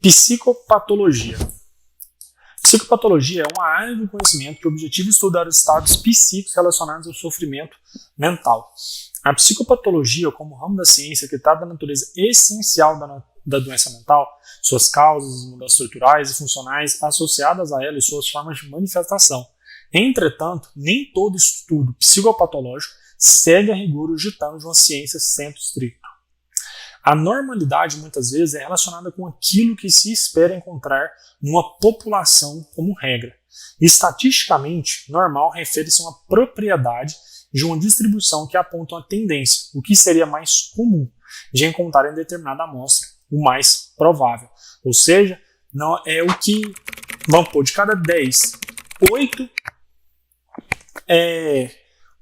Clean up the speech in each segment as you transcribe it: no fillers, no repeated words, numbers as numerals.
Psicopatologia. Psicopatologia é uma área do conhecimento que objetiva estudar os estados psíquicos relacionados ao sofrimento mental. A psicopatologia, como ramo da ciência que trata da natureza essencial da doença mental, suas causas, mudanças estruturais e funcionais associadas a ela e suas formas de manifestação. Entretanto, nem todo estudo psicopatológico segue a rigor os ditames de uma ciência sensu stricto. A normalidade, muitas vezes, é relacionada com aquilo que se espera encontrar numa população como regra. Estatisticamente, normal refere-se a uma propriedade de uma distribuição que aponta uma tendência, o que seria mais comum de encontrar em determinada amostra, o mais provável. Ou seja, não é o que, vamos pôr, de cada 10,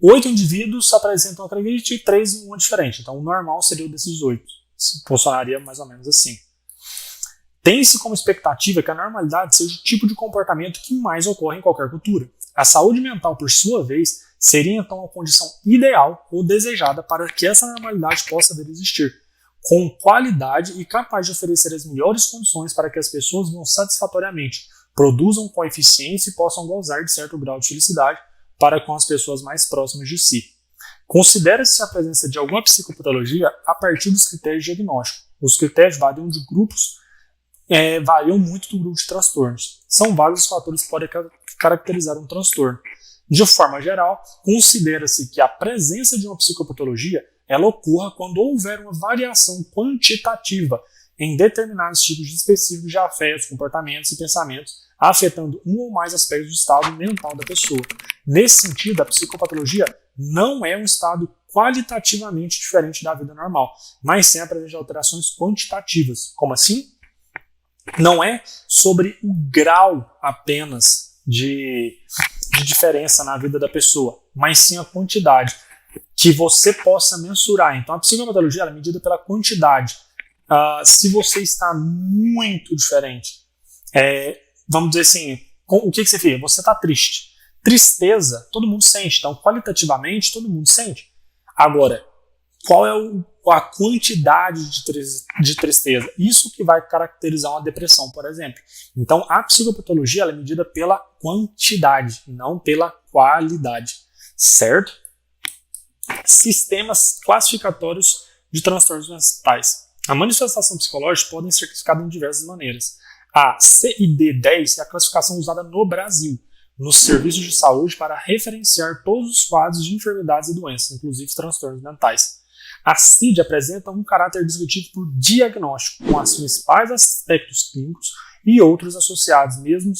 8 indivíduos apresentam uma característica e 3 uma diferente. Então, o normal seria o desses 8. Funcionaria mais ou menos assim. Tem-se como expectativa que a normalidade seja o tipo de comportamento que mais ocorre em qualquer cultura. A saúde mental, por sua vez, seria então a condição ideal ou desejada para que essa normalidade possa vir a existir, com qualidade e capaz de oferecer as melhores condições para que as pessoas vivam satisfatoriamente, produzam com eficiência e possam gozar de certo grau de felicidade para com as pessoas mais próximas de si. Considera-se a presença de alguma psicopatologia a partir dos critérios de diagnóstico. Os critérios variam muito do grupo de transtornos. São vários os fatores que podem caracterizar um transtorno. De forma geral, considera-se que a presença de uma psicopatologia ela ocorra quando houver uma variação quantitativa em determinados tipos específicos de afetos, comportamentos e pensamentos, afetando um ou mais aspectos do estado mental da pessoa. Nesse sentido, a psicopatologia não é um estado qualitativamente diferente da vida normal, mas sim a presença de alterações quantitativas. Como assim? Não é sobre o grau apenas de diferença na vida da pessoa, mas sim a quantidade que você possa mensurar. Então, a psicopatologia é medida pela quantidade. Se você está muito diferente, vamos dizer assim, o que você fez? Você está triste. Tristeza, todo mundo sente. Então, qualitativamente, todo mundo sente. Agora, qual é a quantidade de tristeza? Isso que vai caracterizar uma depressão, por exemplo. Então, a psicopatologia ela é medida pela quantidade, não pela qualidade. Certo? Sistemas classificatórios de transtornos mentais. A manifestação psicológica podem ser classificadas de diversas maneiras. A CID-10 é a classificação usada no Brasil, nos serviços de saúde para referenciar todos os quadros de enfermidades e doenças, inclusive transtornos mentais. A CID apresenta um caráter descritivo por diagnóstico, com os principais aspectos clínicos e outros associados, mesmo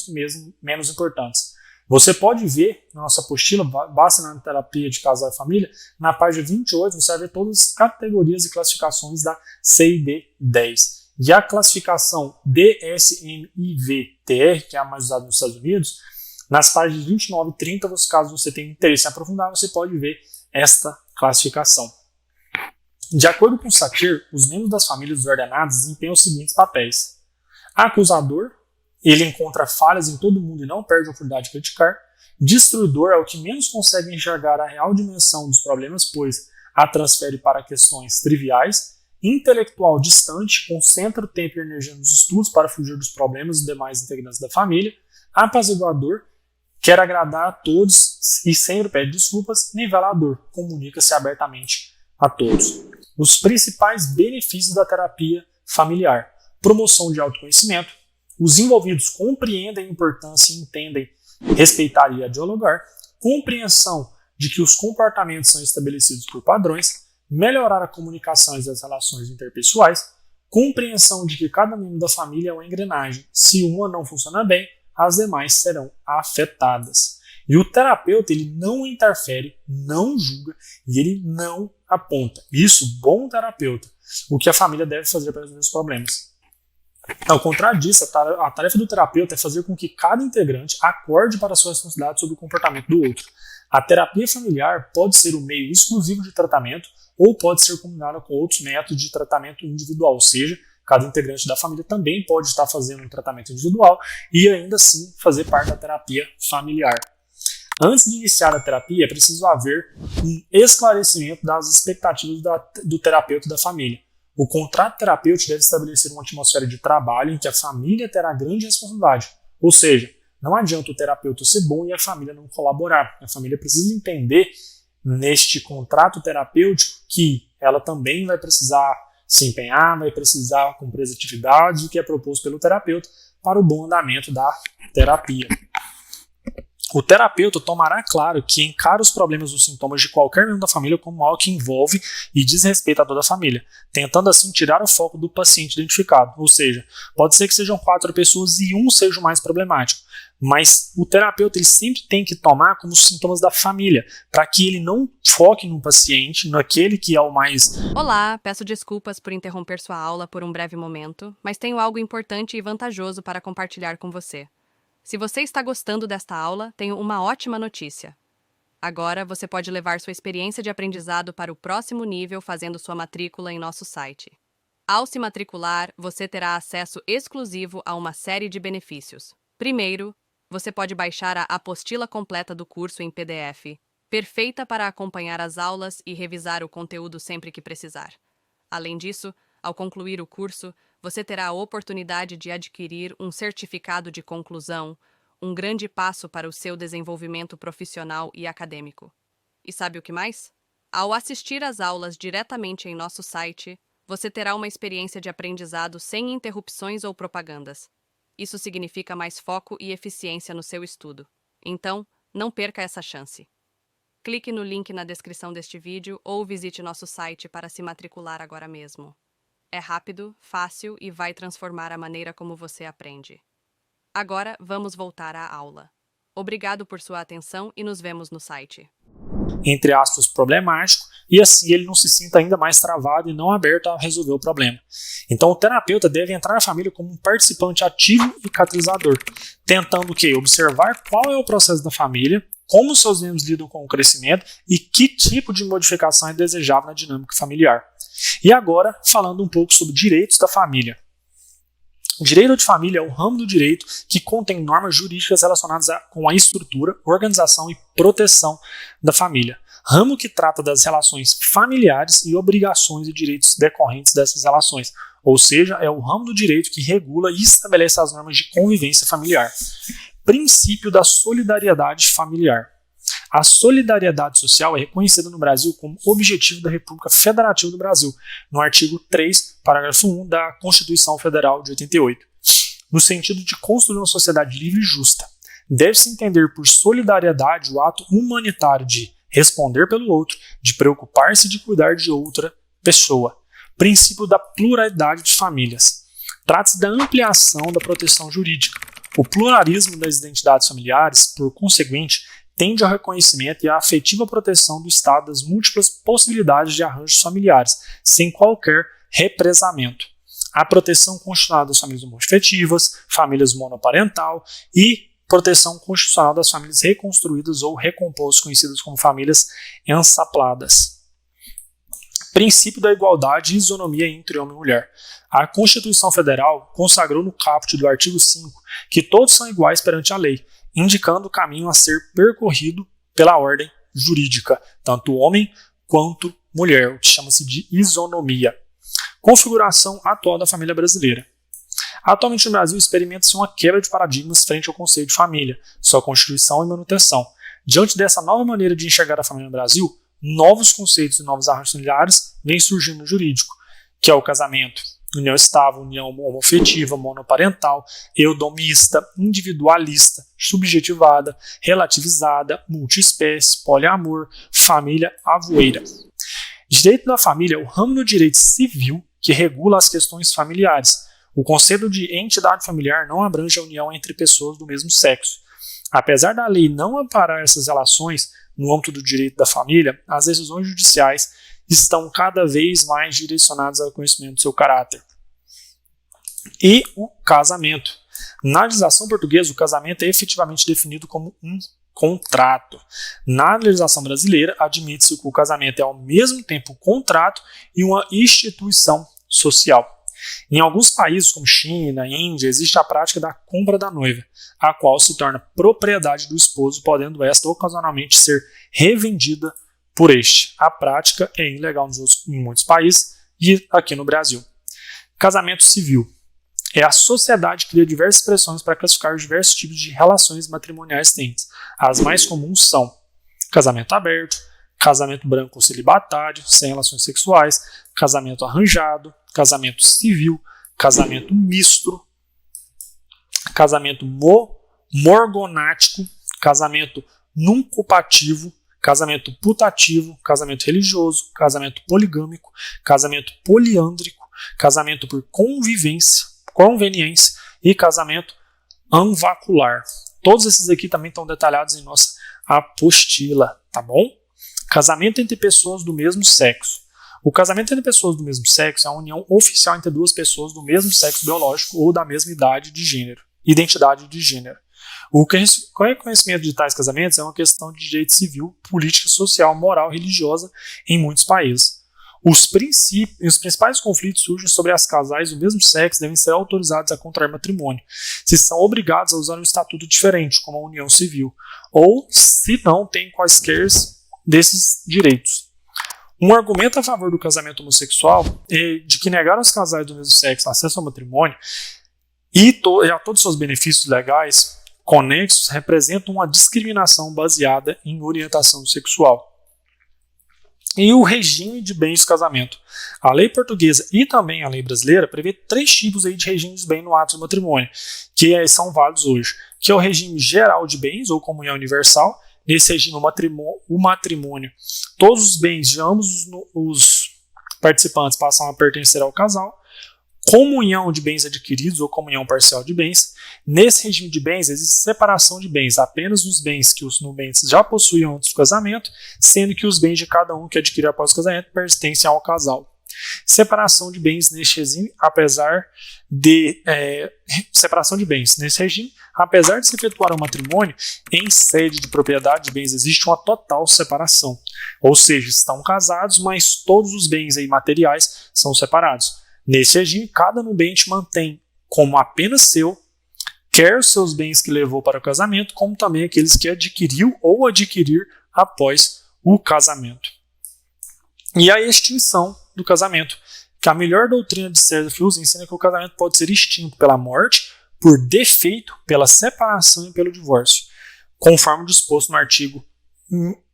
menos importantes. Você pode ver na nossa apostila, basta na terapia de casal e família, na página 28 você vai ver todas as categorias e classificações da CID-10. E a classificação DSM-IV-TR, que é a mais usada nos Estados Unidos, nas páginas 29 e 30, caso você tenha interesse em aprofundar, você pode ver esta classificação. De acordo com Satir, os membros das famílias ordenadas desempenham os seguintes papéis. Acusador, ele encontra falhas em todo mundo e não perde a oportunidade de criticar. Destruidor é o que menos consegue enxergar a real dimensão dos problemas, pois a transfere para questões triviais. Intelectual distante, concentra o tempo e energia nos estudos para fugir dos problemas dos demais integrantes da família. Apaziguador, quer agradar a todos e sempre pede desculpas. Nivelador, comunica-se abertamente a todos. Os principais benefícios da terapia familiar: promoção de autoconhecimento. Os envolvidos compreendem a importância e entendem respeitar e dialogar. Compreensão de que os comportamentos são estabelecidos por padrões. Melhorar a comunicação e as relações interpessoais. Compreensão de que cada membro da família é uma engrenagem. Se uma não funciona bem, as demais serão afetadas. E o terapeuta ele não interfere, não julga e ele não aponta. Isso, bom terapeuta. O que a família deve fazer para resolver os problemas. Ao contrário disso, a tarefa do terapeuta é fazer com que cada integrante acorde para a sua responsabilidade sobre o comportamento do outro. A terapia familiar pode ser o meio exclusivo de tratamento ou pode ser combinada com outros métodos de tratamento individual, ou seja, cada integrante da família também pode estar fazendo um tratamento individual e ainda assim fazer parte da terapia familiar. Antes de iniciar a terapia, é preciso haver um esclarecimento das expectativas do terapeuta e da família. O contrato terapêutico deve estabelecer uma atmosfera de trabalho em que a família terá grande responsabilidade. Ou seja, não adianta o terapeuta ser bom e a família não colaborar. A família precisa entender neste contrato terapêutico que ela também vai precisar se empenhar, vai precisar cumprir as atividades que é proposto pelo terapeuta para o bom andamento da terapia. O terapeuta tomará claro que encara os problemas ou sintomas de qualquer membro da família como algo que envolve e diz respeito a toda a família, tentando assim tirar o foco do paciente identificado. Ou seja, pode ser que sejam 4 pessoas e um seja o mais problemático, mas o terapeuta ele sempre tem que tomar como os sintomas da família, para que ele não foque no paciente, naquele que é o mais... Olá, peço desculpas por interromper sua aula por um breve momento, mas tenho algo importante e vantajoso para compartilhar com você. Se você está gostando desta aula, tenho uma ótima notícia. Agora você pode levar sua experiência de aprendizado para o próximo nível fazendo sua matrícula em nosso site. Ao se matricular, você terá acesso exclusivo a uma série de benefícios. Primeiro, você pode baixar a apostila completa do curso em PDF, perfeita para acompanhar as aulas e revisar o conteúdo sempre que precisar. Além disso, ao concluir o curso, você terá a oportunidade de adquirir um certificado de conclusão, um grande passo para o seu desenvolvimento profissional e acadêmico. E sabe o que mais? Ao assistir às aulas diretamente em nosso site, você terá uma experiência de aprendizado sem interrupções ou propagandas. Isso significa mais foco e eficiência no seu estudo. Então, não perca essa chance. Clique no link na descrição deste vídeo ou visite nosso site para se matricular agora mesmo. É rápido, fácil e vai transformar a maneira como você aprende. Agora, vamos voltar à aula. Obrigado por sua atenção e nos vemos no site. Entre aspas, problemático, e assim ele não se sinta ainda mais travado e não aberto a resolver o problema. Então o terapeuta deve entrar na família como um participante ativo e catalisador, tentando o quê? Observar qual é o processo da família, como seus membros lidam com o crescimento e que tipo de modificação é desejável na dinâmica familiar. E agora, falando um pouco sobre direitos da família. O direito de família é o ramo do direito que contém normas jurídicas relacionadas com a estrutura, organização e proteção da família. Ramo que trata das relações familiares e obrigações e direitos decorrentes dessas relações. Ou seja, é o ramo do direito que regula e estabelece as normas de convivência familiar. Princípio da solidariedade familiar. A solidariedade social é reconhecida no Brasil como objetivo da República Federativa do Brasil, no artigo 3, parágrafo 1 da Constituição Federal de 88, no sentido de construir uma sociedade livre e justa. Deve-se entender por solidariedade o ato humanitário de responder pelo outro, de preocupar-se e de cuidar de outra pessoa. Princípio da pluralidade de famílias. Trata-se da ampliação da proteção jurídica. O pluralismo das identidades familiares, por conseguinte, tende ao reconhecimento e à afetiva proteção do Estado das múltiplas possibilidades de arranjos familiares, sem qualquer represamento. A proteção constitucional das famílias homoafetivas, famílias monoparental e proteção constitucional das famílias reconstruídas ou recompostas, conhecidas como famílias ensapladas. Princípio da igualdade e isonomia entre homem e mulher. A Constituição Federal consagrou no caput do artigo 5 que todos são iguais perante a lei, indicando o caminho a ser percorrido pela ordem jurídica, tanto homem quanto mulher, o que chama-se de isonomia. Configuração atual da família brasileira. Atualmente no Brasil experimenta-se uma quebra de paradigmas frente ao conceito de família, sua constituição e manutenção. Diante dessa nova maneira de enxergar a família no Brasil, novos conceitos e novos arranjos familiares vêm surgindo no jurídico, que é o casamento, união estável, união homoafetiva, monoparental, eudomista, individualista, subjetivada, relativizada, multiespécie, poliamor, família avoeira. Direito da família é o ramo do direito civil que regula as questões familiares. O conceito de entidade familiar não abrange a união entre pessoas do mesmo sexo. Apesar da lei não amparar essas relações no âmbito do direito da família, as decisões judiciais estão cada vez mais direcionadas ao conhecimento do seu caráter. E o casamento. Na legislação portuguesa, o casamento é efetivamente definido como um contrato. Na legislação brasileira, admite-se que o casamento é ao mesmo tempo um contrato e uma instituição social. Em alguns países, como China, Índia, existe a prática da compra da noiva, a qual se torna propriedade do esposo, podendo esta ocasionalmente ser revendida por este. A prática é ilegal em muitos países e aqui no Brasil. Casamento civil. É a sociedade que cria diversas expressões para classificar os diversos tipos de relações matrimoniais existentes. As mais comuns são casamento aberto, casamento branco celibatário, sem relações sexuais, casamento arranjado, casamento civil, casamento misto, casamento morgonático, casamento nuncupativo, casamento putativo, casamento religioso, casamento poligâmico, casamento poliândrico, casamento por conveniência e casamento anvacular. Todos esses aqui também estão detalhados em nossa apostila, tá bom? Casamento entre pessoas do mesmo sexo. O casamento entre pessoas do mesmo sexo é a união oficial entre duas pessoas do mesmo sexo biológico ou da mesma identidade de gênero. O reconhecimento de tais casamentos é uma questão de direito civil, política, social, moral e religiosa em muitos países. Os principais conflitos surgem sobre as casais do mesmo sexo devem ser autorizados a contrair matrimônio, se são obrigados a usar um estatuto diferente, como a união civil, ou se não têm quaisquer desses direitos. Um argumento a favor do casamento homossexual é de que negar aos casais do mesmo sexo acesso ao matrimônio e a todos os seus benefícios legais conexos representa uma discriminação baseada em orientação sexual. E o regime de bens do casamento. A lei portuguesa e também a lei brasileira prevê 3 tipos aí de regime de bens no ato do matrimônio, que são válidos hoje, que é o regime geral de bens, ou comunhão universal. Nesse regime, o matrimônio, todos os bens de ambos os participantes passam a pertencer ao casal. Comunhão de bens adquiridos ou comunhão parcial de bens. Nesse regime de bens, existe separação de bens apenas nos bens que os nubentes já possuíam antes do casamento, sendo que os bens de cada um que adquiriu após o casamento pertencem ao casal. Separação de bens neste regime, apesar de se efetuar um matrimônio em sede de propriedade de bens, existe uma total separação. Ou seja, estão casados, mas todos os bens aí materiais são separados. Nesse regime, cada nubente mantém como apenas seu, quer os seus bens que levou para o casamento, como também aqueles que adquiriu ou adquirir após o casamento. E a extinção do casamento, que a melhor doutrina de César Fius ensina que o casamento pode ser extinto pela morte, por defeito, pela separação e pelo divórcio, conforme disposto no artigo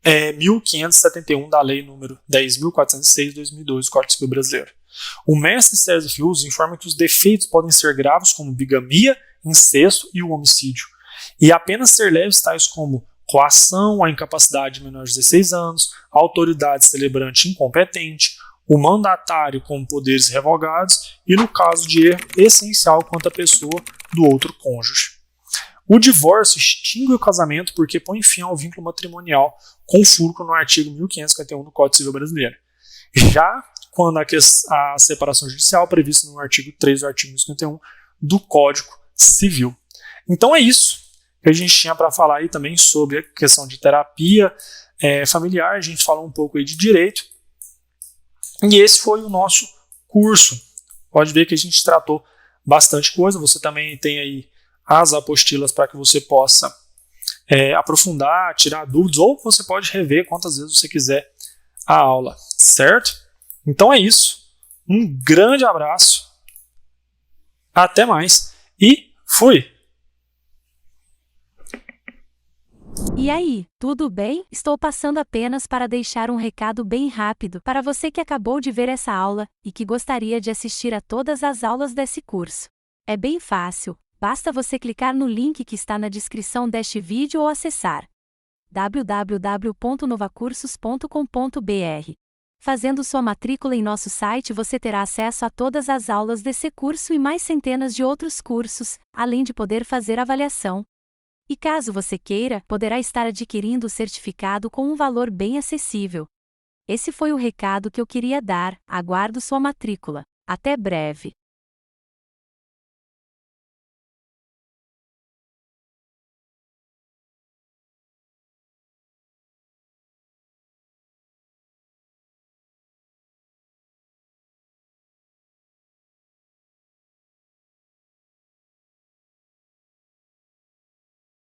1571 da Lei nº 10.406/2002 do Código Civil Brasileiro. O mestre César Fius informa que os defeitos podem ser graves como bigamia, incesto e o homicídio, e apenas ser leves tais como coação, a incapacidade de menores de 16 anos, a autoridade celebrante incompetente, o mandatário com poderes revogados e no caso de erro essencial quanto à pessoa do outro cônjuge. O divórcio extingue o casamento porque põe fim ao vínculo matrimonial com fulcro no artigo 1551 do Código Civil Brasileiro. Já quando a separação judicial prevista no artigo 3 do artigo 1551 do Código Civil. Então é isso que a gente tinha para falar aí também sobre a questão de terapia familiar. A gente falou um pouco aí de direito. E esse foi o nosso curso. Pode ver que a gente tratou bastante coisa. Você também tem aí as apostilas para que você possa aprofundar, tirar dúvidas, ou você pode rever quantas vezes você quiser a aula, certo? Então é isso. Um grande abraço. Até mais. E fui! E aí, tudo bem? Estou passando apenas para deixar um recado bem rápido para você que acabou de ver essa aula e que gostaria de assistir a todas as aulas desse curso. É bem fácil, basta você clicar no link que está na descrição deste vídeo ou acessar www.novacursos.com.br. Fazendo sua matrícula em nosso site, você terá acesso a todas as aulas desse curso e mais centenas de outros cursos, além de poder fazer avaliação. E caso você queira, poderá estar adquirindo o certificado com um valor bem acessível. Esse foi o recado que eu queria dar. Aguardo sua matrícula. Até breve.